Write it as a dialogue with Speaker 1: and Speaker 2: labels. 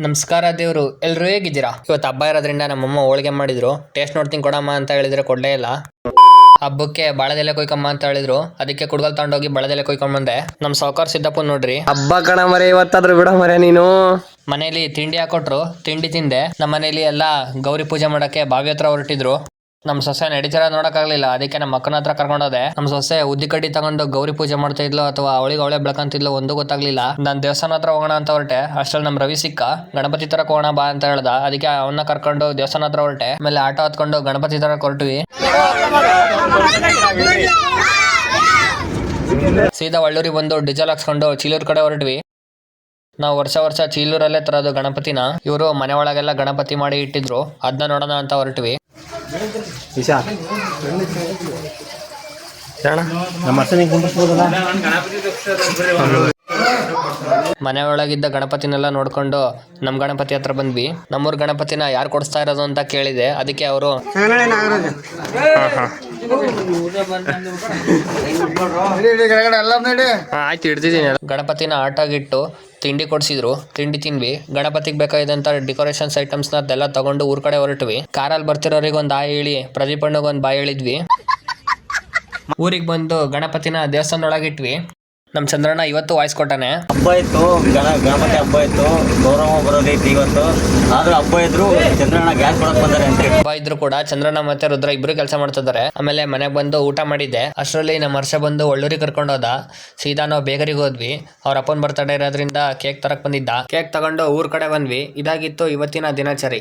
Speaker 1: ನಮಸ್ಕಾರ ದೇವ್ರು, ಎಲ್ರು ಹೇಗಿದ್ದೀರಾ? ಇವತ್ತು ಹಬ್ಬ ಇರೋದ್ರಿಂದ ನಮ್ಮಮ್ಮ ಹೋಳಿಗೆ ಮಾಡಿದ್ರು. ಟೇಸ್ಟ್ ನೋಡ್ತೀನಿ ಕೊಡಮ್ಮ ಅಂತ ಹೇಳಿದ್ರೆ ಕೊಡ್ಲೇ ಇಲ್ಲ. ಹಬ್ಬಕ್ಕೆ ಬಾಳೆದೆಲೆ ಕೊಯ್ಕಮ್ಮ ಅಂತ ಹೇಳಿದ್ರು, ಅದಕ್ಕೆ ಕುಡ್ಗಲ್ ತಗೊಂಡೋಗಿ ಬಾಳೆದೆಲೆ ಕೊಯ್ಕೊಂಡ್ ಬಂದೆ. ನಮ್ ಸಾವುಕಾರ ಸಿದ್ದಪ್ಪ ನೋಡ್ರಿ,
Speaker 2: ಹಬ್ಬ ಕಣ ಮರೆ, ಇವತ್ತಾದ್ರೂ ಬಿಡ ಮರೆ ನೀನು.
Speaker 1: ಮನೇಲಿ ತಿಂಡಿ ಹಾಕೊಟ್ರು, ತಿಂಡಿ ತಿಂದೆ. ನಮ್ಮ ಮನೇಲಿ ಎಲ್ಲಾ ಗೌರಿ ಪೂಜೆ ಮಾಡಕ್ಕೆ ಬಾವಿ ಹತ್ರ ಹೊರಟಿದ್ರು. ನಮ್ ಸೊಸೆ ನಡೀತಾರ ನೋಡಕ್ಕಾಗ್ಲಿಲ್ಲ, ಅದಕ್ಕೆ ನಮ್ಮ ಅಕ್ಕನ ಹತ್ರ ಕರ್ಕೊಂಡೋದೆ. ನಮ್ ಸೊಸೆ ಉದ್ದಿ ಕಡ್ಡಿ ತಗೊಂಡು ಗೌರಿ ಪೂಜೆ ಮಾಡ್ತಾ ಇದ್ಲು ಅಥವಾ ಅವಳಿಗೆ ಅವಳೆ ಬೆಳಕಂತಿದ್ಲು ಒಂದು ಗೊತ್ತಾಗ್ಲಿಲ್ಲ. ನಾನ್ ದೇವಸ್ಥಾನ ಹತ್ರ ಹೋಗೋಣ ಅಂತ ಹೊರಟೆ. ಅಷ್ಟ್ರಲ್ಲಿ ನಮ್ ರವಿ ಸಿಕ್ಕ. ಗಣಪತಿ ತರಕ್ ಹೋಗೋಣ ಬಾ ಅಂತ ಹೇಳ್ದ, ಅದಕ್ಕೆ ಅವನ್ನ ಕರ್ಕೊಂಡು ದೇವಸ್ಥಾನ ಹತ್ರ ಹೊರಟೆ. ಆಮೇಲೆ ಆಟೋ ಹತ್ಕೊಂಡು ಗಣಪತಿ ತರಕ್ ಹೊರಟ್ವಿ. ಸೀದಾ ಒಳ್ಳೂರಿಗೆ ಬಂದು ಡೀಸೆಲ್ ಹಾಕ್ಸ್ಕೊಂಡು ಚೀಲೂರ್ ಕಡೆ ಹೊರಟ್ವಿ. ನಾವು ವರ್ಷ ಚೀಲೂರಲ್ಲೇ ತರೋದು ಗಣಪತಿನ. ಇವರು ಮನೆ ಒಳಗೆಲ್ಲ ಗಣಪತಿ ಮಾಡಿ ಇಟ್ಟಿದ್ರು, ಅದನ್ನ ನೋಡೋಣ ಅಂತ ಹೊರಟ್ವಿ. ಮನೆ ಒಳಗಿದ್ದ ಗಣಪತಿನೆಲ್ಲ ನೋಡ್ಕೊಂಡು ನಮ್ ಗಣಪತಿ ಹತ್ರ ಬಂದ್ವಿ. ನಮ್ಮೂರ್ ಗಣಪತಿನ ಯಾರು ಕೊಡಿಸ್ತಾ ಇರೋದು ಅಂತ ಕೇಳಿದೆ, ಅದಕ್ಕೆ ಅವರು ಆಯ್ತು ಹಿಡ್ದಿದ್ದೀನಿ. ಗಣಪತಿನ ಆಟಾಗಿಟ್ಟು ತಿಂಡಿ ಕೊಡ್ಸಿದ್ರು, ತಿಂಡಿ ತಿನ್ವಿ. ಗಣಪತಿಗೆ ಬೇಕಾದಂತ ಡೆಕೋರೇಷನ್ಸ್ ಐಟಮ್ಸ್ ನ ಅದೆಲ್ಲ ತಗೊಂಡು ಊರ್ ಕಡೆ ಹೊರಟ್ವಿ. ಕಾರಲ್ಲಿ ಬರ್ತಿರೋರಿಗೆ ಒಂದ್ ಬಾಯಿ ಹೇಳಿ, ಪ್ರದೀಪ್ ಅಣ್ಣಗ್ ಒಂದ್ ಬಾಯಿ ಹೇಳಿದ್ವಿ. ಊರಿಗೆ ಬಂದು ಗಣಪತಿನ ದೇವಸ್ಥಾನದೊಳಗಿಟ್ವಿ. ನಮ್ ಚಂದ್ರಣ್ಣ ಇವತ್ತು ವಾಯ್ಸ್ ಕೊಟ್ಟಾನೆ.
Speaker 3: ಹಬ್ಬ ಇತ್ತು, ಗಣಪತಿ ಹಬ್ಬ ಇತ್ತು, ಗೌರವ ಬರೋದೈತಿ ಇವತ್ತು. ಆದ್ರೂ ಹಬ್ಬ ಇದ್ರು ಚಂದ್ರಣ್ಣ ಗ್ಯಾಸ್ ಕೊಡಕ್ ಬಂದಾರೆ ಅಂತ.
Speaker 1: ಹಬ್ಬ ಇದ್ರು ಕೂಡ ಚಂದ್ರಣ್ಣ ಮತ್ತೆ ರುದ್ರ ಇಬ್ರು ಕೆಲಸ ಮಾಡ್ತಿದ್ದಾರೆ. ಆಮೇಲೆ ಮನೆಗೆ ಬಂದು ಊಟ ಮಾಡಿದ್ದೆ. ಅಷ್ಟರಲ್ಲಿ ನಮ್ಮ ಹರ್ಷ ಬಂದು ಒಳ್ಳೂರಿಗೆ ಕರ್ಕೊಂಡು ಹೋದ. ಸೀದಾ ನಾವು ಬೇಕರಿಗೆ ಹೋದ್ವಿ. ಅವ್ರ ಅಪ್ಪನ ಬರ್ತಡೇ ಇರೋದ್ರಿಂದ ಕೇಕ್ ತರಕ್ ಬಂದಿದ್ದ. ಕೇಕ್ ತಗೊಂಡು ಊರ್ ಕಡೆ ಬಂದ್ವಿ. ಇದಾಗಿತ್ತು ಇವತ್ತಿನ ದಿನಚರಿ.